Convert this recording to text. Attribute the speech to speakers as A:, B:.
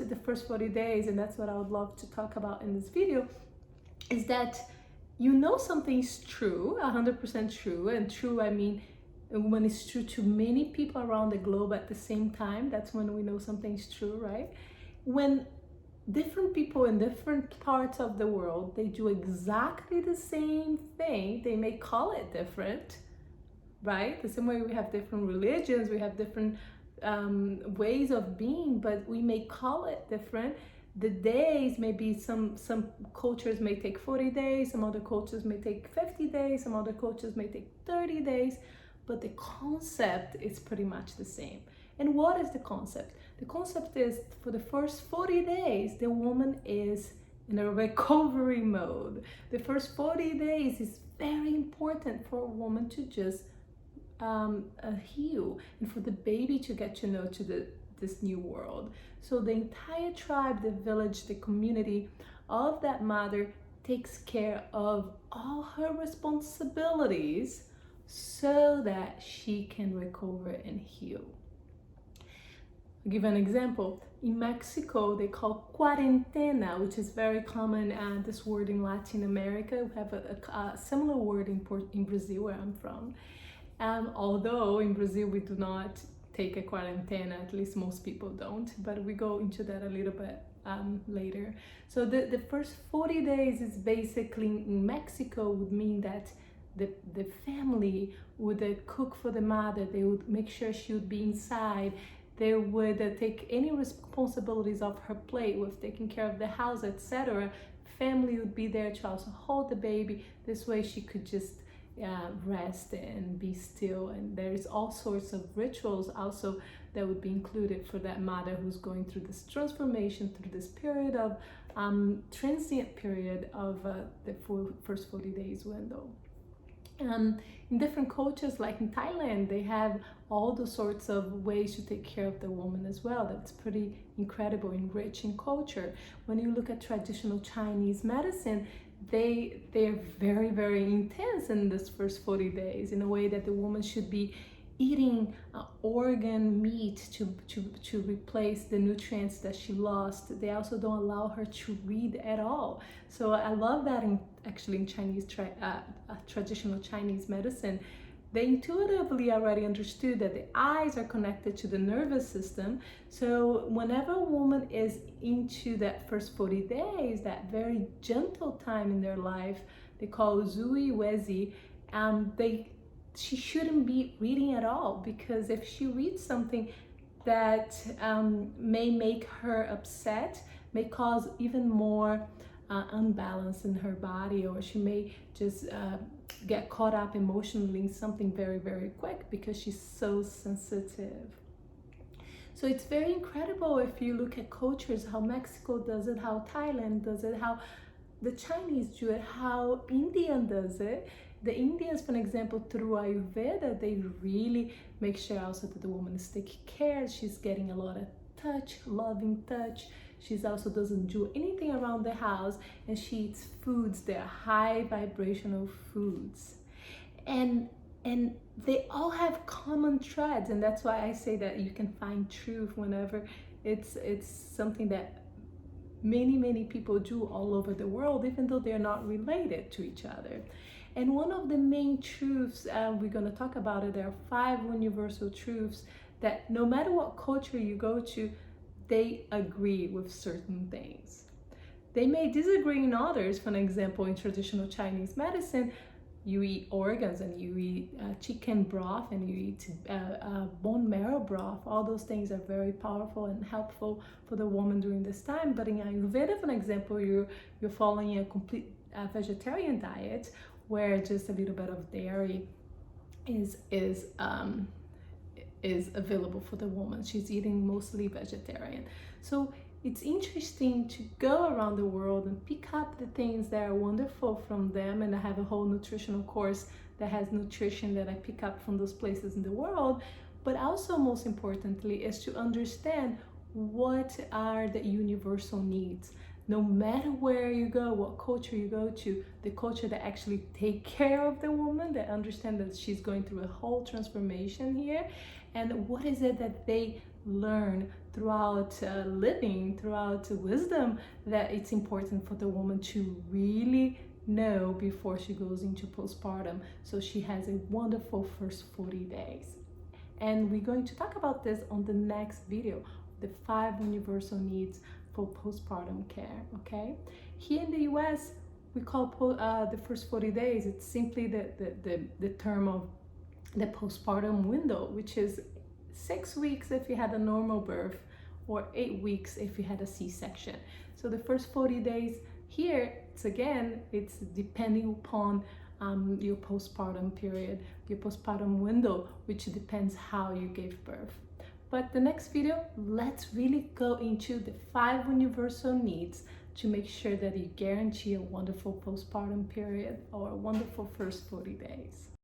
A: the first 40 days, and that's what I would love to talk about in this video, is that you know something's true, 100% true, and true, I mean, when it's true to many people around the globe at the same time, that's when we know something's true, right? When different people in different parts of the world, they do exactly the same thing, they may call it different, right? The same way we have different religions, we have different ways of being, but we may call it different. The days, maybe some cultures may take 40 days, some other cultures may take 50 days, some other cultures may take 30 days, but the concept is pretty much the same. And what is the concept? The concept is, for the first 40 days, the woman is in a recovery mode. The first 40 days is very important for a woman to just heal, and for the baby to get to know this new world. So the entire tribe, the village, the community of that mother takes care of all her responsibilities so that she can recover and heal. I'll give an example. In Mexico, they call cuarentena, which is very common, this word in Latin America. We have a similar word in Brazil, where I'm from. Although in Brazil we do not take a quarantena, at least most people don't, but we go into that a little bit later. So the first 40 days is basically, in Mexico, would mean that the family would cook for the mother, they would make sure she would be inside, they would take any responsibilities off her plate with taking care of the house, etc. Family would be there to also hold the baby. This way she could just rest and be still. And there's all sorts of rituals also that would be included for that mother who's going through this transformation, through this period of transient period of the first 40 days window. In different cultures, like in Thailand, they have all the sorts of ways to take care of the woman as well. That's pretty incredible and rich in culture. When you look at traditional Chinese medicine, they're very, very intense in this first 40 days, in a way that the woman should be eating organ meat to replace the nutrients that she lost. They also don't allow her to read at all. So I love that in Chinese traditional Chinese medicine. They intuitively already understood that the eyes are connected to the nervous system. So whenever a woman is into that first 40 days, that very gentle time in their life, they call Zui Wezi, she shouldn't be reading at all, because if she reads something that may make her upset, may cause even more unbalance in her body, or she may just get caught up emotionally in something very, very quick because she's so sensitive. So it's very incredible if you look at cultures, how Mexico does it, how Thailand does it, how the Chinese do it, how India does it. The Indians, for example, through Ayurveda, they really make sure also that the woman is taken care of. She's getting a lot of touch, loving touch. She also doesn't do anything around the house, and she eats foods that are high vibrational foods. And they all have common threads, and that's why I say that you can find truth whenever it's something that many people do all over the world, even though they're not related to each other. And one of the main truths, we're going to talk about it, there are 5 universal truths that no matter what culture you go to, they agree with certain things. They may disagree in others. For example, in traditional Chinese medicine, you eat organs and you eat chicken broth and you eat bone marrow broth. All those things are very powerful and helpful for the woman during this time. But in Ayurveda, for example, you're following a complete vegetarian diet, where just a little bit of dairy is available for the woman. She's eating mostly vegetarian. So it's interesting to go around the world and pick up the things that are wonderful from them. And I have a whole nutritional course that has nutrition that I pick up from those places in the world. But also, most importantly, is to understand what are the universal needs. No matter where you go, what culture you go to, the culture that actually take care of the woman, that understand that she's going through a whole transformation here, and what is it that they learn throughout living, throughout wisdom, that it's important for the woman to really know before she goes into postpartum, so she has a wonderful first 40 days. And we're going to talk about this on the next video, the 5 universal needs for postpartum care. Okay, here in the US we call the first 40 days, it's simply the term of the postpartum window, which is 6 weeks if you had a normal birth, or 8 weeks if you had a C-section. So the first 40 days here, it's depending upon your postpartum period, your postpartum window, which depends how you gave birth. But the next video, let's really go into the 5 universal needs to make sure that you guarantee a wonderful postpartum period or a wonderful first 40 days.